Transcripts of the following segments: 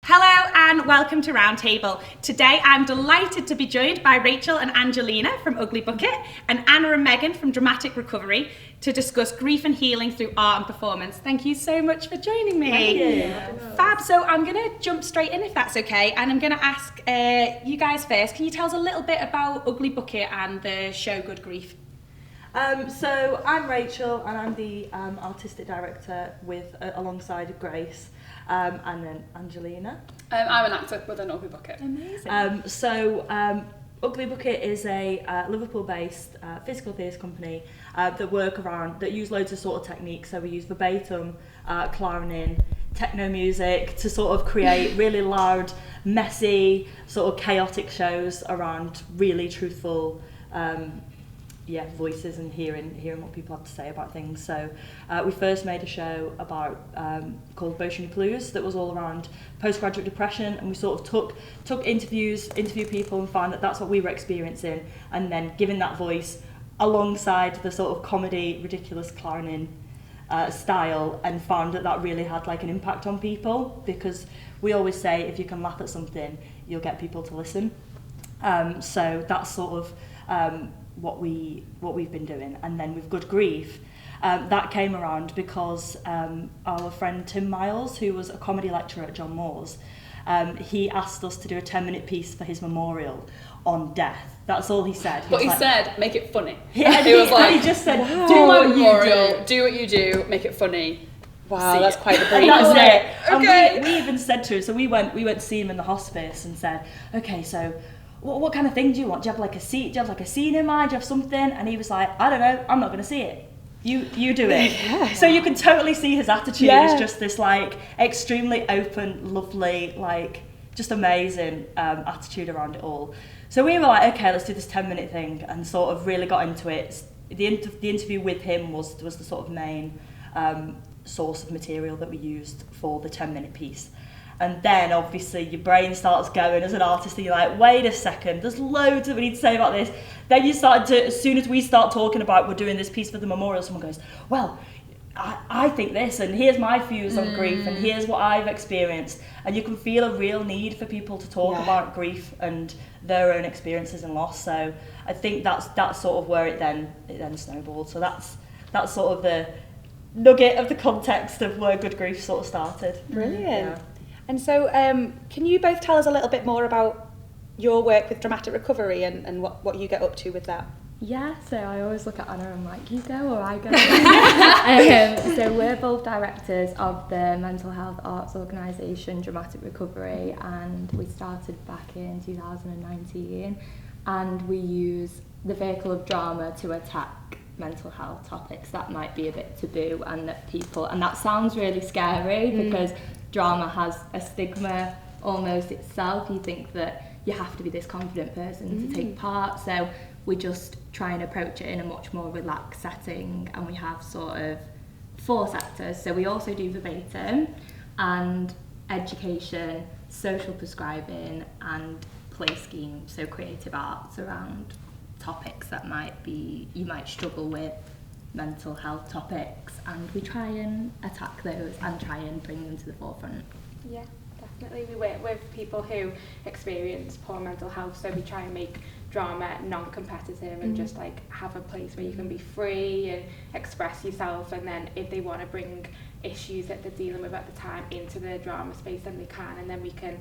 Hello and welcome to Roundtable. Today I'm delighted to be joined by Rachel and Angelina from Ugly Bucket and Anna and Megan from Dramatic Recovery to discuss grief and healing through art and performance. Thank you so much for joining me. Thank you. Fab, so I'm going to jump straight in if that's okay, and I'm going to ask you guys first. Can you tell us a little bit about Ugly Bucket and the show Good Grief? So I'm Rachel and I'm the artistic director alongside Grace and then Angelina. I'm an actor with an Ugly Bucket. Amazing. Ugly Bucket is a Liverpool-based physical theatre company that use loads of sort of techniques. So we use verbatim, clowning, techno music to sort of create really loud, messy, sort of chaotic shows around really truthful voices and hearing what people have to say about things. So we first made a show called Bocean Blues that was all around postgraduate depression, and we sort of took interview people and found that that's what we were experiencing, and then giving that voice alongside the sort of comedy, ridiculous clowning style, and found that really had like an impact on people, because we always say if you can laugh at something, you'll get people to listen. So that's sort of what we've been doing. And then with Good Grief, that came around because our friend Tim Miles, who was a comedy lecturer at John Moores, he asked us to do a 10-minute piece for his memorial on death. That's all he said. But he said, make it funny. Yeah, he was like, he just said, wow. do My what memorial, you do what you do, make it funny. Wow, that's quite the And brief. that's it. Okay. And we even said to him, so we went to see him in the hospice and said, okay, so what kind of thing do you want? Do you have like a scene? Do you have like a scene in mind? Do you have something? And he was like, I don't know, I'm not going to see it. You do it. Yeah. So you can totally see his attitude Yeah. is just this like extremely open, lovely, like just amazing attitude around it all. So we were like, okay, let's do this 10-minute thing, and sort of really got into it. The interview with him was the sort of main source of material that we used for the 10-minute piece. And then obviously your brain starts going as an artist and you're like, wait a second, there's loads that we need to say about this. Then you start to, as soon as we start talking about we're doing this piece for the memorial, someone goes, well, I think this, and here's my views on grief, and here's what I've experienced. And you can feel a real need for people to talk about grief and their own experiences and loss. So I think that's sort of where it then snowballed. So that's sort of the nugget of the context of where Good Grief sort of started. Brilliant. Yeah. And so, can you both tell us a little bit more about your work with Dramatic Recovery and what you get up to with that? Yeah, so I always look at Anna and I'm like, you go or I go. So we're both directors of the mental health arts organisation Dramatic Recovery, and we started back in 2019, and we use the vehicle of drama to attack mental health topics that might be a bit taboo, and that sounds really scary because drama has a stigma almost itself. You think that you have to be this confident person to take part, so we just try and approach it in a much more relaxed setting, and we have sort of 4 sectors. So we also do verbatim and education, social prescribing and play schemes, so creative arts around topics that you might struggle with, mental health topics, and we try and attack those and try and bring them to the forefront. Yeah, definitely. We work with people who experience poor mental health, so we try and make drama non-competitive and just like have a place where you can be free and express yourself, and then if they want to bring issues that they're dealing with at the time into the drama space, then they can, and then we can,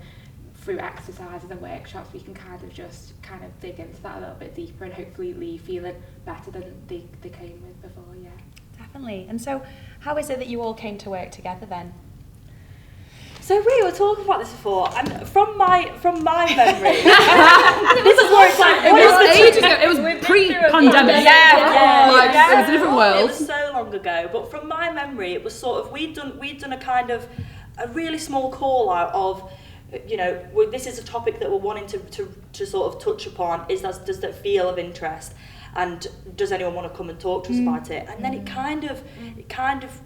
through exercises and workshops, we can kind of dig into that a little bit deeper and hopefully leave feeling better than they came with before. Yeah, Definitely. And so, how is it that you all came to work together then? So we were talking about this before, and from my memory, this is where it's like, It was ages ago. It was pre-pandemic. It was a different world. It was so long ago, but from my memory, it was sort of we'd done a kind of a really small call out of, you know, this is a topic that we're wanting to sort of touch upon. Does that feel of interest? And does anyone want to come and talk to us about it? And then it kind of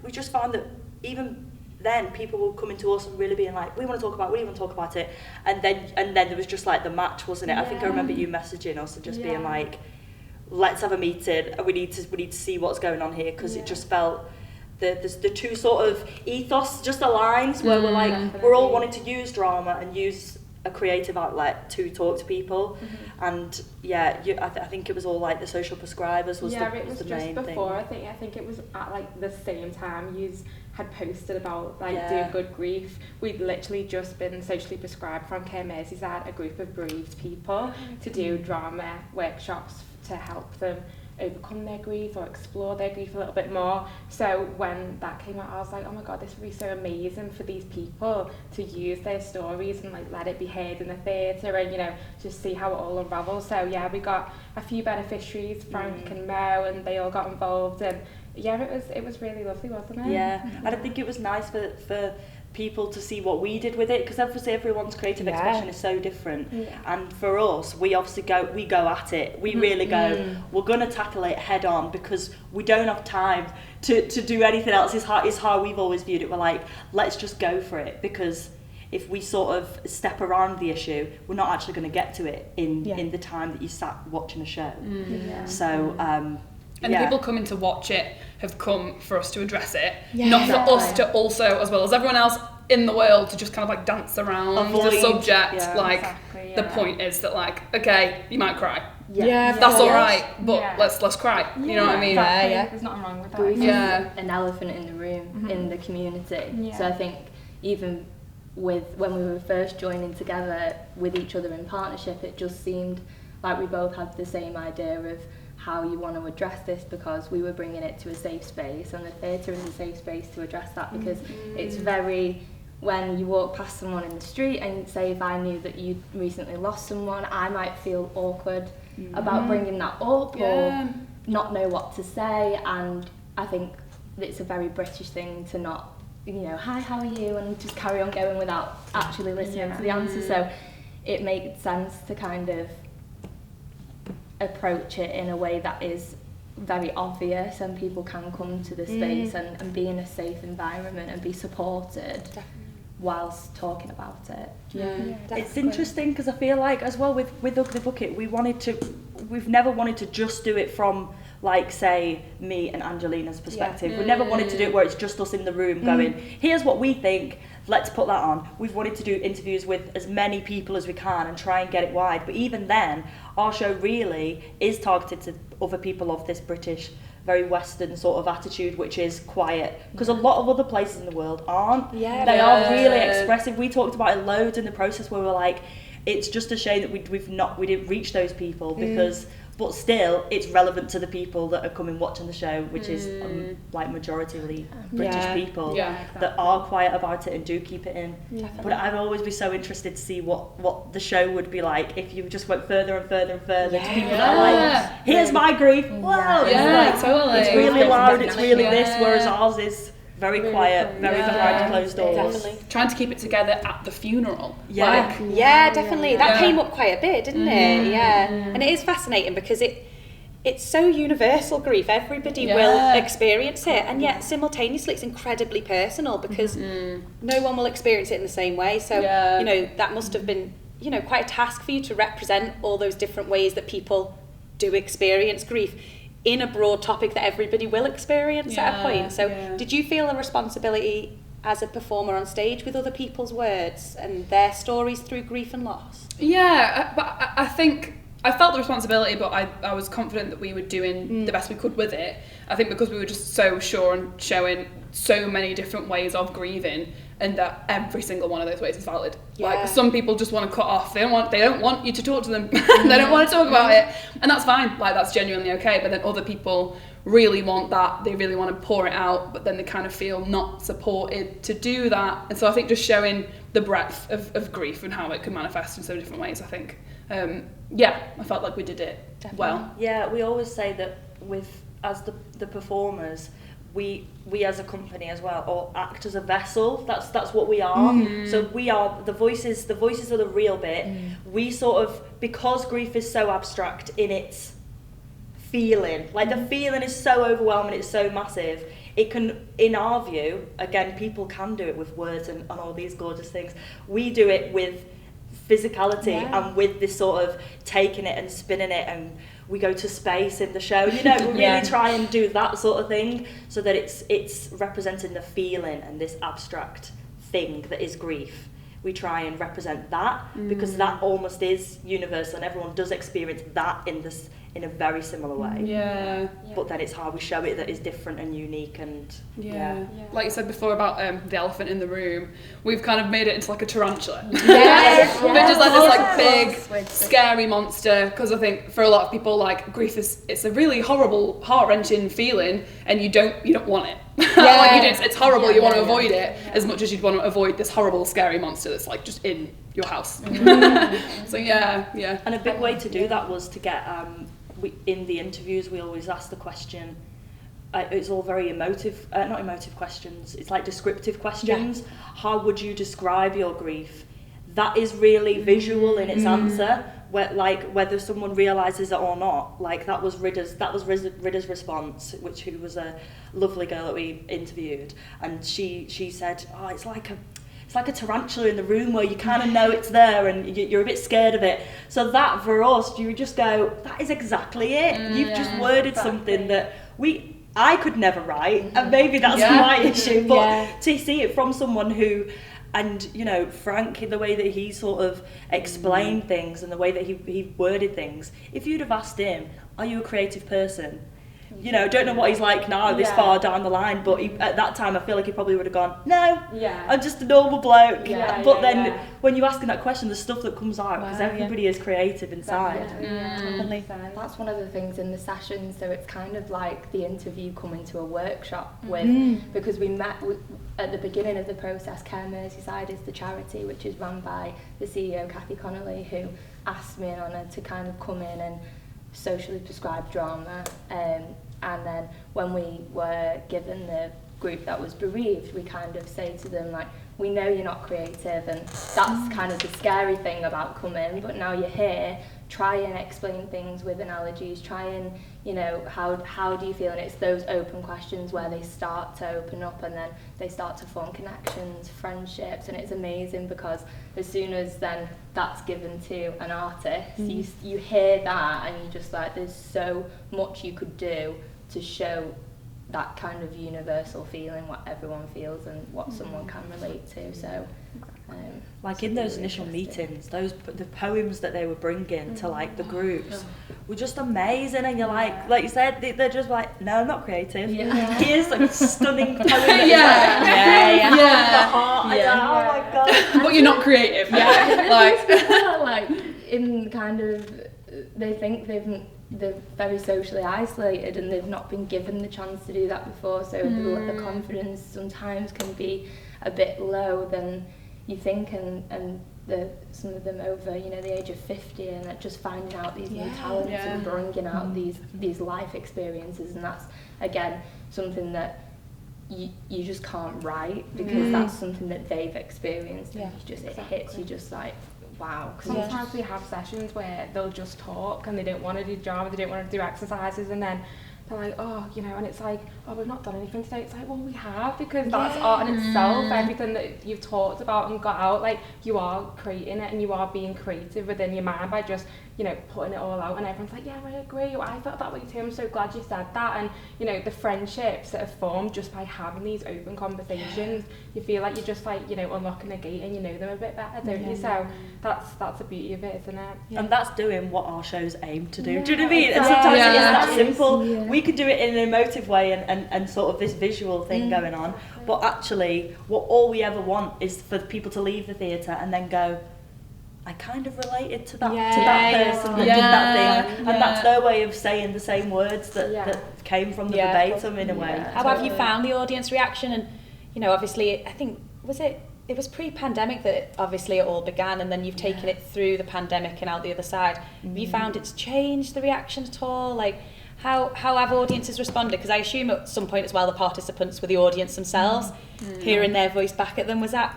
we just found that even then people were coming to us and really being like, we want to talk about it, and then there was just like the match, wasn't it? I think I remember you messaging us and just being like, let's have a meeting, and we need to see what's going on here, because it just felt the two sort of ethos just aligns, where we're like, we're all wanting to use drama and use a creative outlet to talk to people. And yeah, I think it was all like the social prescribers was the main thing. It was just before, I think it was at like the same time you had posted about like doing good grief. We'd literally just been socially prescribed from Care Merseyside, a group of bereaved people, to do drama workshops to help them overcome their grief or explore their grief a little bit more. So when that came out, I was like, oh my god, this would be so amazing for these people to use their stories and like let it be heard in the theatre, and you know, just see how it all unravels. So yeah, we got a few beneficiaries, Frank and Mo, and they all got involved, and yeah, it was really lovely, wasn't it? Yeah, and I think it was nice for people to see what we did with it, because obviously everyone's creative expression is so different. And for us, we obviously go at it. We really go, we're going to tackle it head on, because we don't have time to do anything else. Is how we've always viewed it. We're like, let's just go for it, because if we sort of step around the issue, we're not actually going to get to it in the time that you sat watching a show. So and the people coming to watch it have come for us to address it, not for us to also, as well as everyone else in the world, to just kind of like dance around the subject. The point is that like, okay, you might cry. That's all right, but let's cry. You know what I mean? There's nothing wrong with that. Grief is an elephant in the room in the community. So I think even with when we were first joining together with each other in partnership, it just seemed like we both had the same idea of how you want to address this, because we were bringing it to a safe space, and the theatre is a safe space to address that, because it's very, when you walk past someone in the street, and say if I knew that you recently lost someone, I might feel awkward about bringing that up or not know what to say. And I think it's a very British thing to not, you know, hi, how are you, and just carry on going without actually listening to the answer. So it made sense to kind of approach it in a way that is very obvious, and people can come to the space and be in a safe environment and be supported whilst talking about it. It's interesting, because I feel like as well with Ugly Bucket, we've never wanted to just do it from like, say, me and Angelina's perspective. We never wanted to do it where it's just us in the room going, here's what we think, let's put that on. We've wanted to do interviews with as many people as we can and try and get it wide. But even then, our show really is targeted to other people of this British, very Western sort of attitude, which is quiet. Because a lot of other places in the world aren't. They are really expressive. We talked about it loads in the process, where we're like, it's just a shame that we didn't reach those people, because but still it's relevant to the people that are coming watching the show, which is like majoritarily British people that are quiet about it and do keep it in. But I'd always be so interested to see what the show would be like if you just went further and further and further to people that are like, here's my grief, wow, it's really loud, it's really this, whereas ours is very quiet, very behind closed doors. Definitely. Trying to keep it together at the funeral. Definitely. That came up quite a bit, didn't it? And it is fascinating, because it's so universal, grief. Everybody will experience it, and yet simultaneously it's incredibly personal, because no one will experience it in the same way. So, you know, that must have been, you know, quite a task for you to represent all those different ways that people do experience grief in a broad topic that everybody will experience at a point. So did you feel a responsibility as a performer on stage with other people's words and their stories through grief and loss? But I think I felt the responsibility, but I was confident that we were doing the best we could with it. I think because we were just so sure and showing so many different ways of grieving, and that every single one of those ways is valid. Like, some people just want to cut off. They don't want you to talk to them. They don't want to talk about it, and that's fine. Like, that's genuinely okay. But then other people really want that. They really want to pour it out, but then they kind of feel not supported to do that. And so I think just showing the breadth of grief and how it can manifest in so different ways, I think, I felt like we did it well. Yeah, we always say that as the performers, we as a company as well, or act as a vessel. That's what we are. So we are the voices are the real bit. We sort of, because grief is so abstract in its feeling, like the feeling is so overwhelming, it's so massive, it can, in our view, again, people can do it with words and all these gorgeous things. We do it with physicality and with this sort of taking it and spinning it, and we go to space in the show. You know, we really try and do that sort of thing so that it's representing the feeling and this abstract thing that is grief. We try and represent that because that almost is universal and everyone does experience that in a very similar way. Yeah. But then it's how we show it that is different and unique and Like you said before about the elephant in the room, we've kind of made it into like a tarantula. Yes. Which is like this like big, scary monster, because I think for a lot of people like grief it's a really horrible, heart-wrenching feeling and you don't want it. Like it's horrible, you want to avoid it as much as you'd want to avoid this horrible, scary monster that's like just in your house. So yeah. And a big way to do that was to get in the interviews we always ask the question, it's all very emotive, not emotive questions, it's like descriptive questions. How would you describe your grief? That is really visual in its answer, whether someone realises it or not. Like that was Ridda's response, who was a lovely girl that we interviewed, and she said, oh, it's like a tarantula in the room where you kind of know it's there and you're a bit scared of it. So that for us, you just go, that is exactly it. You've just worded something that I could never write, and maybe that's my issue, but to see it from someone who, and you know, Frank, the way that he sort of explained things and the way that he worded things, if you'd have asked him, are you a creative person? You know, don't know what he's like now, this far down the line, but at that time I feel like he probably would have gone, no, I'm just a normal bloke. But then when you ask him that question, there's stuff that comes out, because everybody is creative inside. That's one of the things in the session, so it's kind of like the interview coming to a workshop with, because we met at the beginning of the process. Care Merseyside is the charity which is run by the CEO Kathy Connolly, who asked me and Anna to kind of come in and socially prescribed drama, and then when we were given the group that was bereaved, we kind of say to them, like, we know you're not creative, and that's kind of the scary thing about coming, but now you're here, try and explain things with analogies, try and, you know, how do you feel? And it's those open questions where they start to open up, and then they start to form connections, friendships, and it's amazing because as soon as then that's given to an artist, you hear that and you just like, there's so much you could do to show that kind of universal feeling, what everyone feels and what someone can relate to. So like in those initial meetings, the poems that they were bringing to like the groups were just amazing, and you're like you said, they're just like, no, I'm not creative. Here's like a stunning poem that oh my god, but you're not creative. Like in kind of, they think they're very socially isolated and they've not been given the chance to do that before, so the confidence sometimes can be a bit low than you think, and some of them over, you know, the age of 50, and just finding out these new talents and bringing out these life experiences, and that's again something that you just can't write, because that's something that they've experienced, and it hits you just like, wow. Sometimes we have sessions where they'll just talk and they don't want to do drama, they don't want to do exercises, and then they're like, oh, you know, and it's like, oh, we've not done anything today. It's like, well, we have, because that's art in itself. Everything that you've talked about and got out, like, you are creating it and you are being creative within your mind by just, you know, putting it all out. And everyone's like, yeah, I agree. I felt that way too. I'm so glad you said that. And, you know, the friendships that have formed just by having these open conversations, you feel like you're just like, you know, unlocking a gate and you know them a bit better, don't you? So that's the beauty of it, isn't it? And that's doing what our shows aim to do. Do you know what I mean? And sometimes it's that simple. We could do it in an emotive way and sort of this visual thing going on, but actually all we ever want is for people to leave the theatre and then go, I kind of related to that person that did that thing, and that's their way of saying the same words that came from the verbatim in a way. How have you found the audience reaction? And, you know, obviously, I think, it was pre-pandemic that obviously it all began, and then you've taken it through the pandemic and out the other side. Have you found it's changed the reaction at all? Like, how have audiences responded? Because I assume at some point as well the participants were the audience themselves, hearing their voice back at them. Was that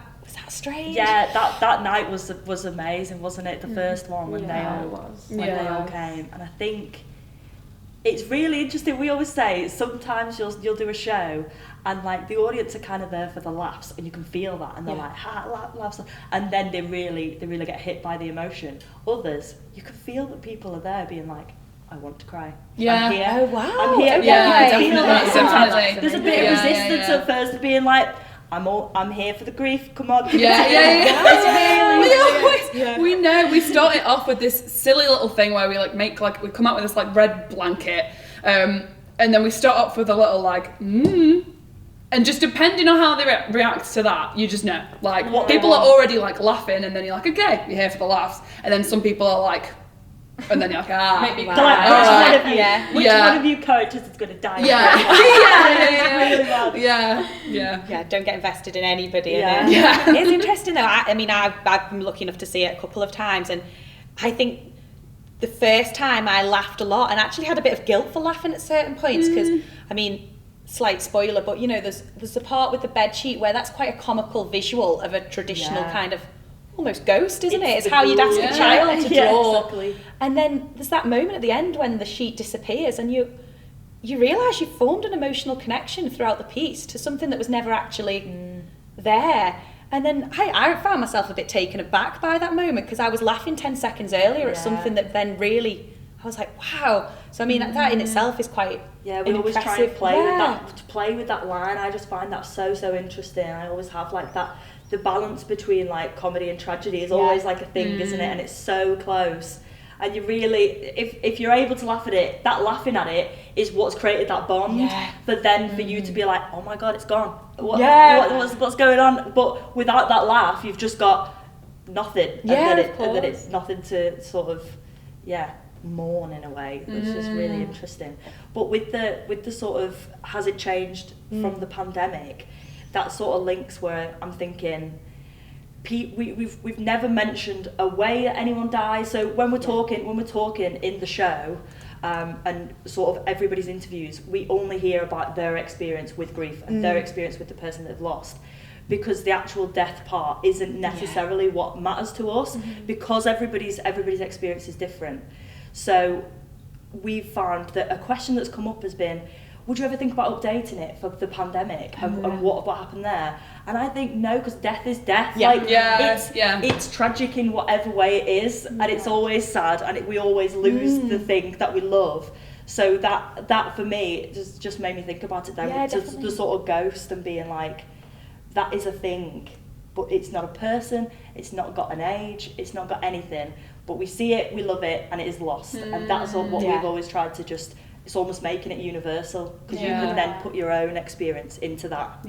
strange? Yeah, that night was amazing, wasn't it? The first one when they all came, and I think it's really interesting. We always say sometimes you'll do a show and like the audience are kind of there for the laughs, and you can feel that, and they're like laughs, and then they really get hit by the emotion. Others, you can feel that people are there being like, I want to cry. Yeah. I'm here. Oh, wow. I'm here. Okay. Yeah, Definitely. There's a bit of Yeah, resistance yeah. at first of being like, I'm here for the grief. Come on. We know. We started off with this silly little thing where we like make like we come out with this like red blanket, and then we start off with a little like and just depending on how they react to that, you just know. Like What people are already like laughing, and then you're like, okay, you're here for the laughs, and then some people are like, and then you're like, ah, Maybe So like, which one of you characters is going to die? Yeah, don't get invested in anybody. Yeah. In it. Yeah. It's interesting though. I mean, I've been lucky enough to see it a couple of times, and I think the first time I laughed a lot, and actually had a bit of guilt for laughing at certain points because, I mean, slight spoiler, but you know, there's the part with the bed sheet where that's quite a comical visual of a traditional kind of almost ghost, isn't it? It's how you'd ask a child to draw. Exactly. And then there's that moment at the end when the sheet disappears, and you realise you've formed an emotional connection throughout the piece to something that was never actually there. And then I found myself a bit taken aback by that moment because I was laughing 10 seconds earlier at something that then really, I was like, wow. So I mean, that in itself is quite we an always try and impressive- play with that line. I just find that so interesting. I always have like that, the balance between like comedy and tragedy is always like a thing, isn't it? And it's so close. And you really, if you're able to laugh at it, that laughing at it is what's created that bond. But then for you to be like, oh my God, it's gone. What's going on? But without that laugh, you've just got nothing. And then it's nothing to sort of, mourn in a way, which is really interesting. But with the sort of, has it changed from the pandemic? That sort of links where I'm thinking, we've never mentioned a way that anyone dies. So when we're talking in the show, and sort of everybody's interviews, we only hear about their experience with grief and their experience with the person they've lost, because the actual death part isn't necessarily what matters to us, because everybody's experience is different. So we've found that a question that's come up has been, would you ever think about updating it for the pandemic and what happened there? And I think no, because death is death. It's tragic in whatever way it is, and it's always sad, and we always lose the thing that we love. So that for me just made me think about it then, with the sort of ghost and being like, that is a thing, but it's not a person, it's not got an age, it's not got anything, but we see it, we love it, and it is lost. And that's what we've always tried to just, it's almost making it universal, because you can then put your own experience into that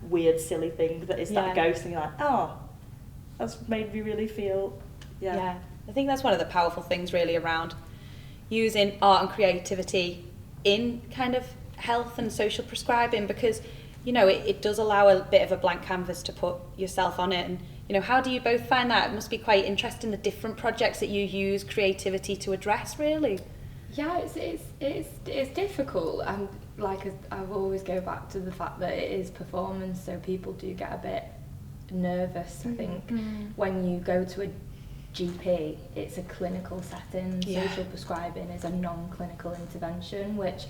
weird, silly thing that is that ghost, and you're like, oh, that's made me really feel, I think that's one of the powerful things really around using art and creativity in kind of health and social prescribing, because you know it does allow a bit of a blank canvas to put yourself on it. And you know, how do you both find that? It must be quite interesting, the different projects that you use creativity to address, really. Yeah, it's difficult, and like I always go back to the fact that it is performance, so people do get a bit nervous. I think when you go to a GP, it's a clinical setting. Social prescribing is a non-clinical intervention, which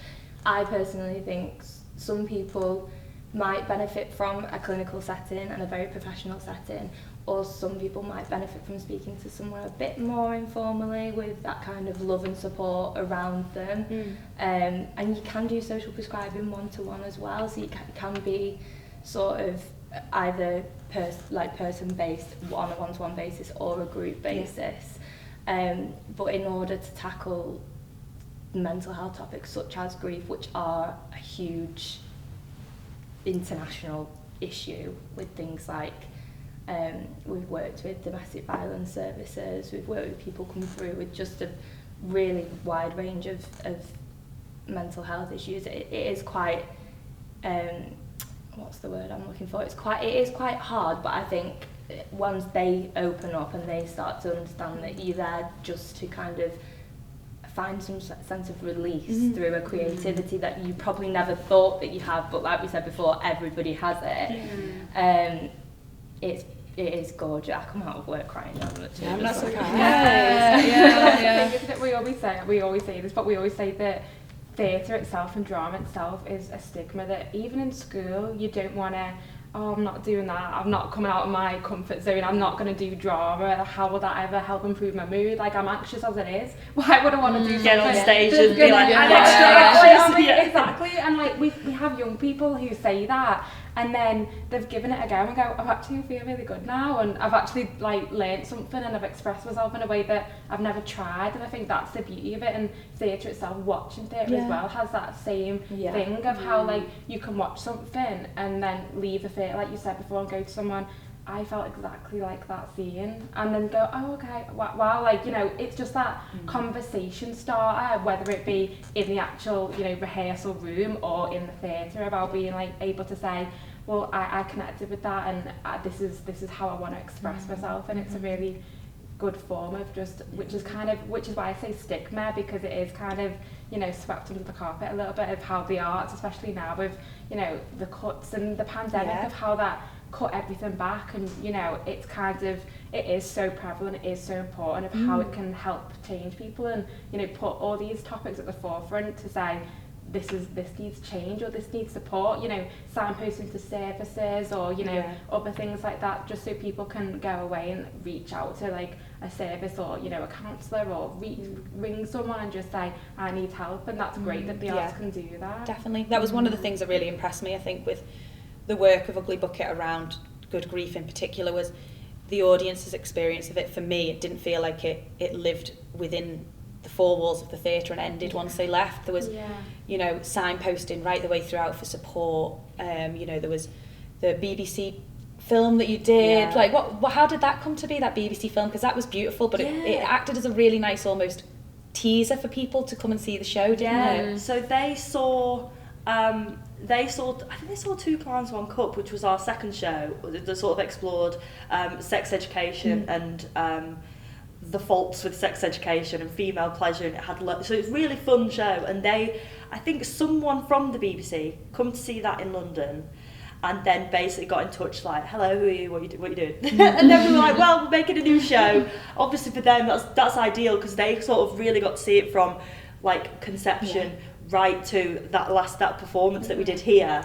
I personally think some people might benefit from a clinical setting and a very professional setting, or some people might benefit from speaking to someone a bit more informally with that kind of love and support around them. And you can do social prescribing one-to-one as well, so you can be sort of either person-based on a one-to-one basis or a group basis. But in order to tackle mental health topics such as grief, which are a huge international issue, with things like we've worked with domestic violence services, we've worked with people come through with just a really wide range of mental health issues. It is quite what's the word I'm looking for? It is quite hard, but I think once they open up and they start to understand that you're there just to kind of find some sense of release through a creativity that you probably never thought that you have, but like we said before, everybody has it. It is gorgeous. I come out of work crying. I'm not surprised. We always say this, but we always say that theatre itself and drama itself is a stigma, that even in school you don't want to oh, I'm not doing that, I'm not coming out of my comfort zone, I'm not going to do drama, how will that ever help improve my mood? Like, I'm anxious as it is, why would I want to do something? Get on stage and be like, I'm Exactly, and like we have young people who say that, and then they've given it a go and go, I actually feel really good now, and I've actually like learned something, and I've expressed myself in a way that I've never tried. And I think that's the beauty of it. And theatre itself, watching theatre as well, has that same thing of how like you can watch something and then leave the theatre, like you said before, and go to someone, I felt exactly like that scene, and then go, oh, okay, wow, like, you know, it's just that conversation starter, whether it be in the actual, you know, rehearsal room or in the theatre, about being like able to say, well, I connected with that, and this is how I want to express myself, and it's a really good form of just, which is why I say stigma, because it is kind of, you know, swept under the carpet a little bit of how the arts, especially now with, you know, the cuts and the pandemic, of how that cut everything back, and you know, it's kind of, it is so prevalent, it is so important of how it can help change people, and you know, put all these topics at the forefront to say this needs change, or this needs support, you know, signposting to services, or you know, other things like that, just so people can go away and reach out to like a service, or you know, a counsellor, or ring someone and just say, I need help. And that's great that the arts can do that. Definitely, that was one of the things that really impressed me, I think, with the work of Ugly Bucket around good grief in particular, was the audience's experience of it. For me, it didn't feel like it lived within the four walls of the theatre and ended once they left. There was, you know, signposting right the way throughout for support. You know, there was the BBC film that you did. Like, how did that come to be, that BBC film? Because that was beautiful, but it acted as a really nice almost teaser for people to come and see the show, didn't it? So they saw I think they saw Two Clowns One Cup, which was our second show that sort of explored sex education and the faults with sex education and female pleasure, and it had so it's a really fun show. And I think someone from the BBC come to see that in London, and then basically got in touch like, hello, who are you, what are you doing? And then we were like, well, we're making a new show. Obviously for them that's ideal, because they sort of really got to see it from like conception right to that performance that we did here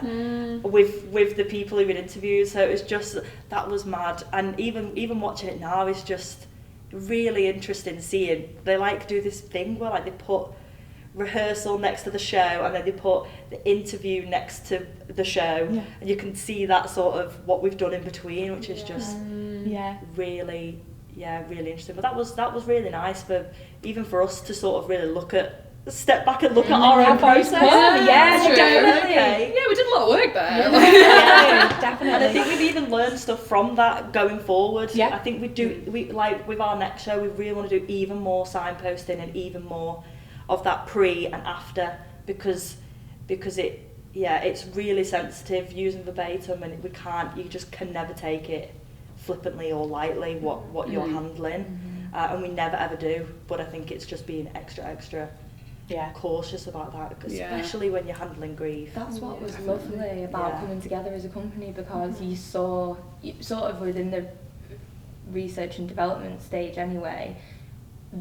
with the people who we'd interviewed. So it was just, that was mad. And even watching it now is just really interesting, seeing they like do this thing where like they put rehearsal next to the show, and then they put the interview next to the show, and you can see that sort of what we've done in between, which is just really interesting. But that was really nice for us to sort of really step back and look at our own process. Definitely. Yeah, we did a lot of work there. Definitely. And I think we've even learned stuff from that going forward. I think we like with our next show, we really want to do even more signposting and even more of that pre and after, because it's really sensitive, using verbatim, and you just can never take it flippantly or lightly what you're handling, and we never ever do. But I think it's just being extra cautious about that, especially when you're handling grief. That's what was lovely about coming together as a company, because you saw, sort of within the research and development stage anyway,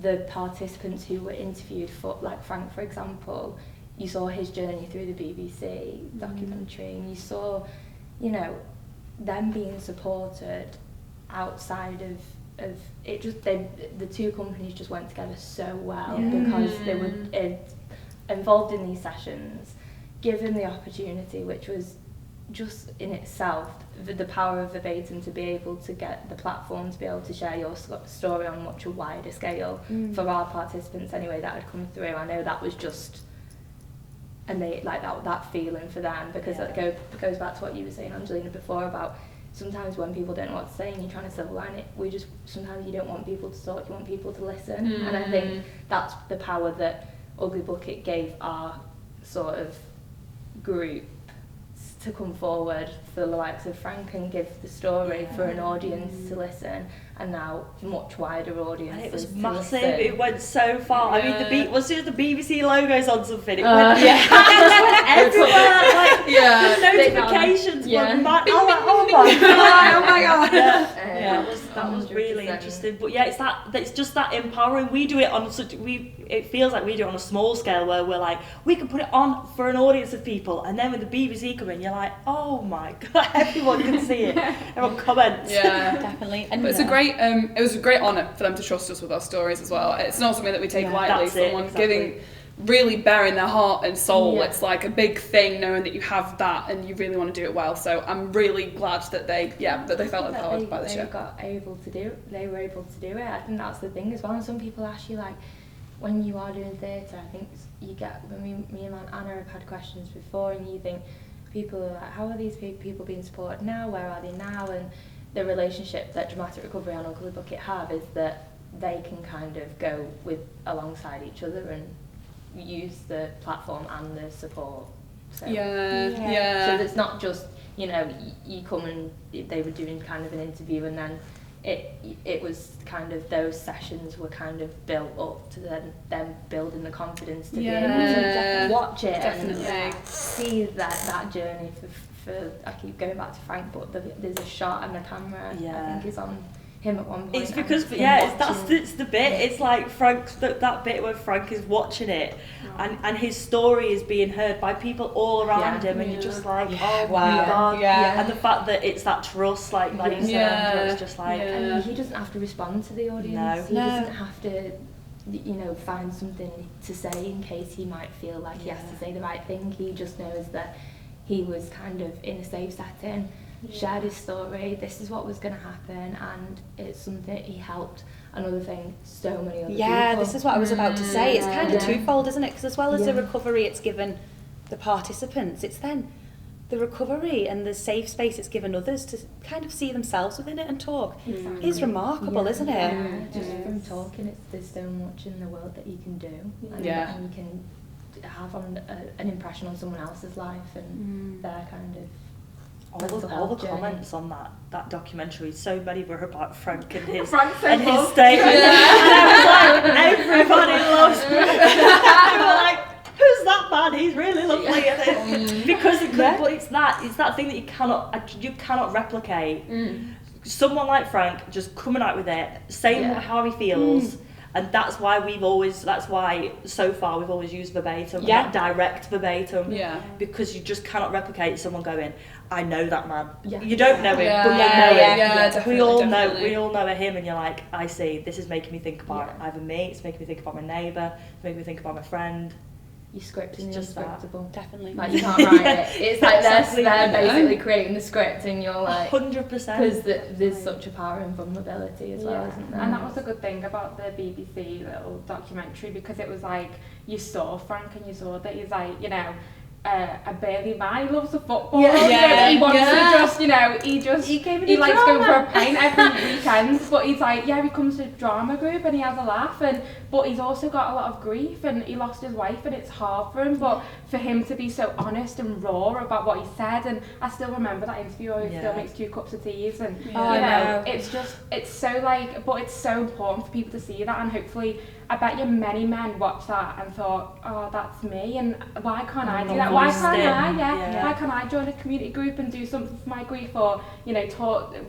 the participants who were interviewed, for like Frank, for example, you saw his journey through the BBC documentary, and you saw, you know, them being supported outside of it. Just the two companies just went together so well, because they were involved in these sessions, given the opportunity, which was just in itself the power of verbatim, to be able to get the platform to be able to share your story on much a wider scale for our participants anyway that had come through. I know that was just, and they like that feeling for them, because it goes back to what you were saying, Angelina, before, about sometimes when people don't know what to say and you're trying to silver line it, sometimes you don't want people to talk, you want people to listen. And I think that's the power that Ugly Bucket gave our sort of group to come forward for the likes of Frank and give the story for an audience to listen, and now much wider audiences. And it was to massive. listen. It went so far. I mean, the BBC logos on something. It went everywhere. Like, Yeah. the notifications Yeah. were mad. I'm like, oh my god, Oh my god. Yeah, that was really 100%. interesting. But yeah, it's just that empowering. We do it on it feels like we do it on a small scale where we're like, we can put it on for an audience of people, and then when the BBC come in, you're like, oh my god, everyone can see it. Everyone comments. Yeah. Definitely. And But it's a great, it was a great honour for them to trust us with our stories as well. It's not something that we take lightly. That's it, Someone exactly. giving, really bearing their heart and soul. Yeah. It's like a big thing knowing that you have that and you really want to do it well. So I'm really glad that they felt empowered by the show. They were able to do it. I think that's the thing as well. And some people ask you, like, when you are doing theatre, I think you get, when me and Anna have had questions before, and you think, people are like, how are these people being supported now? Where are they now? And the relationship that Dramatic Recovery and Ugly Bucket have is that they can kind of go alongside each other and use the platform and the support. So, Yeah. So it's not just, you come and they were doing kind of an interview, and then it was kind of, those sessions were kind of built up to them building the confidence to be able to watch it and see that journey for I keep going back to Frank, but there's a shot and the camera I think is on him at one point. It's because it's the bit. It's like Frank's that bit where Frank is watching it, and his story is being heard by people all around him, and you're just like, oh my god. Yeah. And the fact that it's that trust, like you said, Andrew, it's just like, and he doesn't have to respond to the audience. He doesn't have to, find something to say in case he might feel like he has to say the right thing. He just knows that he was kind of in a safe setting, shared his story, this is what was going to happen, and it's something he helped another thing so many other people. This is what I was about to say. It's kind of twofold, isn't it? Because as well as the recovery it's given the participants, it's then the recovery and the safe space it's given others to kind of see themselves within it and talk. It's remarkable, isn't it? Yeah, just from talking, there's so much in the world that you can do, and you can have an impression on someone else's life and their kind of all the comments on that documentary, so many were about Frank and his Frank's so and his loved. statement. And I was like, everybody loves Frank. They were like, who's that man? He's really lovely. And but it's that thing that you cannot replicate. Someone like Frank just coming out with it, saying how he feels. And that's why so far we've always used verbatim, not direct verbatim, because you just cannot replicate someone going, I know that man. You don't know him, but you know him. Definitely, we all know him, and you're like, I see, this is making me think about either me, it's making me think about my neighbour, it's making me think about my friend. Your script is just unscriptable. Definitely. Like, you can't write it. It's like they're basically creating the script, and you're like, 100%. Because there's such a power in vulnerability as well, isn't there? And that was a good thing about the BBC little documentary, because it was like, you saw Frank and you saw that he's like, a barely man. He loves the football. He wants to just, he likes going for a pint every weekend, but he's like, he comes to drama group and he has a laugh, but he's also got a lot of grief, and he lost his wife, and it's hard for him, but for him to be so honest and raw about what he said, and I still remember that interview where he still makes 2 cups of teas, and it's so important for people to see that, and hopefully I bet you many men watched that and thought, oh, that's me, and why can't I do that? Why can't I? Why can't I join a community group and do something for my grief, or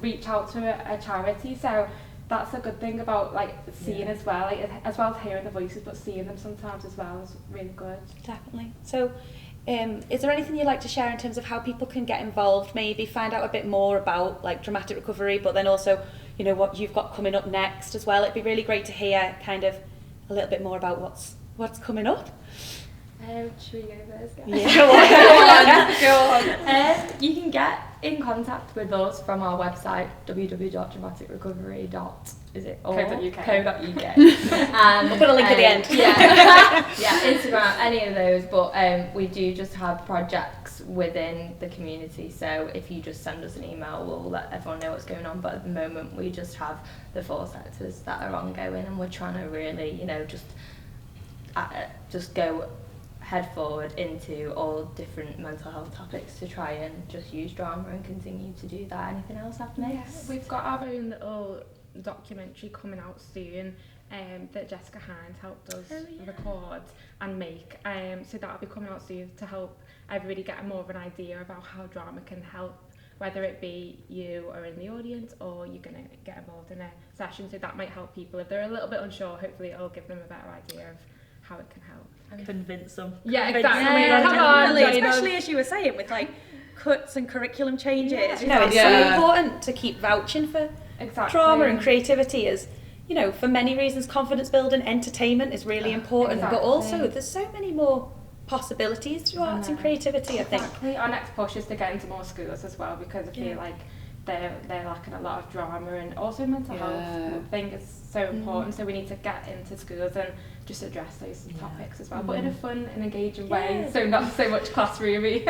reach out to a charity? So that's a good thing about seeing as well, as well as hearing the voices, but seeing them sometimes as well is really good. Definitely. So, is there anything you'd like to share in terms of how people can get involved? Maybe find out a bit more about dramatic recovery, but then also, what you've got coming up next as well. It'd be really great to hear kind of a little bit more about what's coming up. Should we go first, guys? Yeah. Go on. You can get in contact with us from our website, www.dramaticrecovery.co.uk. And We'll put a link at the end. Instagram, any of those, but we do just have projects within the community, so if you just send us an email, we'll let everyone know what's going on, but at the moment we just have the 4 sectors that are ongoing, and we're trying to really, just go head forward into all different mental health topics to try and just use drama and continue to do that. Anything else happening? Yes, we've got our own little documentary coming out soon that Jessica Hines helped us record and make. So that'll be coming out soon to help everybody getting more of an idea about how drama can help, whether it be you are in the audience or you're going to get involved in a session. So that might help people. If they're a little bit unsure, hopefully it'll give them a better idea of how it can help. Convince them. Yeah, Convince exactly. them. Come on, Definitely, join us. especially as you were saying with like cuts and curriculum changes. You know, it's so important to keep vouching for drama and creativity as, you know, for many reasons, confidence building, entertainment is really important, but also there's so many more possibilities through arts and creativity, I think. Exactly. Our next push is to get into more schools as well, because I feel like they're lacking a lot of drama, and also mental health I think is so important, so we need to get into schools and just address those topics as well, but in a fun and engaging way, so not so much classroomy.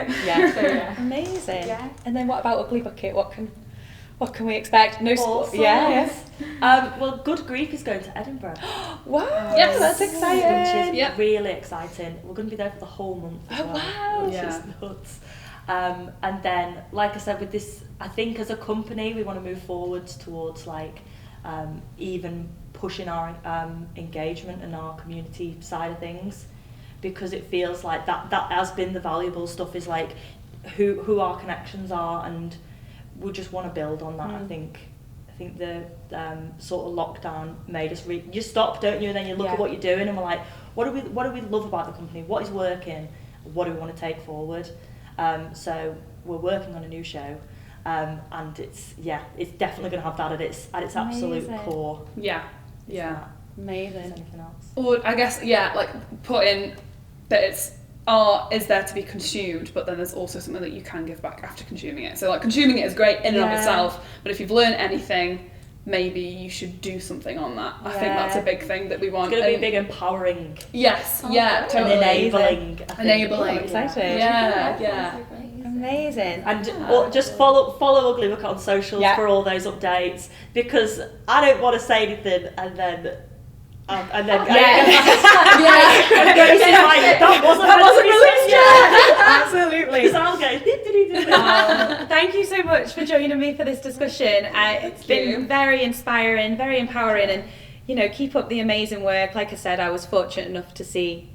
Amazing. And then what about Ugly Bucket? What can we expect? No All sport. Yes. Well, Good Grief is going to Edinburgh. Wow. Yes. That's exciting. Which is really exciting. We're going to be there for the whole month as well, wow. which is nuts. And then, like I said, with this, I think as a company, we want to move forwards towards like even pushing our engagement and our community side of things, because it feels like that has been the valuable stuff, is like who our connections are, and we just want to build on that. I think the sort of lockdown made us you stop, don't you, and then you look at what you're doing, and we're like, what do we love about the company, what is working, what do we want to take forward. So we're working on a new show, and it's definitely going to have that at its absolute core. Amazing. Anything else? Or I guess like put in that it's art is there to be consumed, but then there's also something that you can give back after consuming it. So like consuming it is great in and of itself, but if you've learned anything, maybe you should do something on that. I think that's a big thing that we want. It's going to be big empowering. Yes, totally. And enabling. Enabling. Exciting. Yeah. Amazing. And just follow Ugly Bucket on socials for all those updates, because I don't want to say anything and then that wasn't released yet. Absolutely. So I'll go. Thank you so much for joining me for this discussion. It's been very inspiring, very empowering, and you know, keep up the amazing work. Like I said, I was fortunate enough to see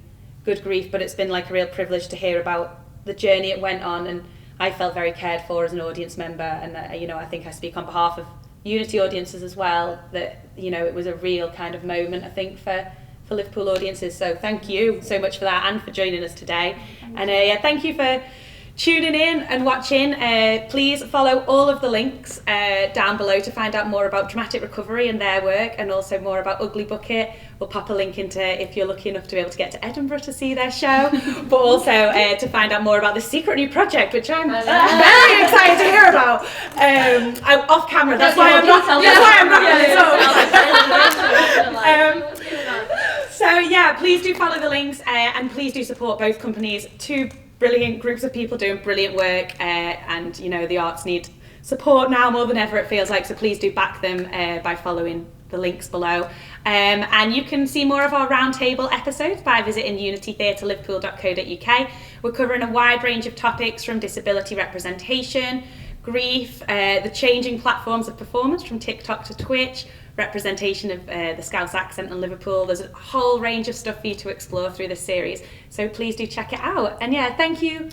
Good Grief, but it's been like a real privilege to hear about the journey it went on, and I felt very cared for as an audience member, and you know, I think I speak on behalf of Unity audiences as well, that you know, it was a real kind of moment, I think, for Liverpool audiences. So thank you so much for that, and for joining us today. And thank you for tuning in and watching. Please follow all of the links down below to find out more about Dramatic Recovery and their work, and also more about Ugly Bucket. We'll pop a link into, if you're lucky enough to be able to get to Edinburgh to see their show, but also to find out more about the secret new project, which I'm very excited to hear about. I'm off camera, that's why I'm not So yeah, please do follow the links, and please do support both companies. Two brilliant groups of people doing brilliant work, and you know, the arts need support now more than ever, it feels like, so please do back them by following the links below. And you can see more of our Roundtable episodes by visiting unitytheatreliverpool.co.uk. We're covering a wide range of topics, from disability representation, grief, the changing platforms of performance from TikTok to Twitch, representation of the Scouse accent in Liverpool. There's a whole range of stuff for you to explore through this series, so please do check it out. And yeah, thank you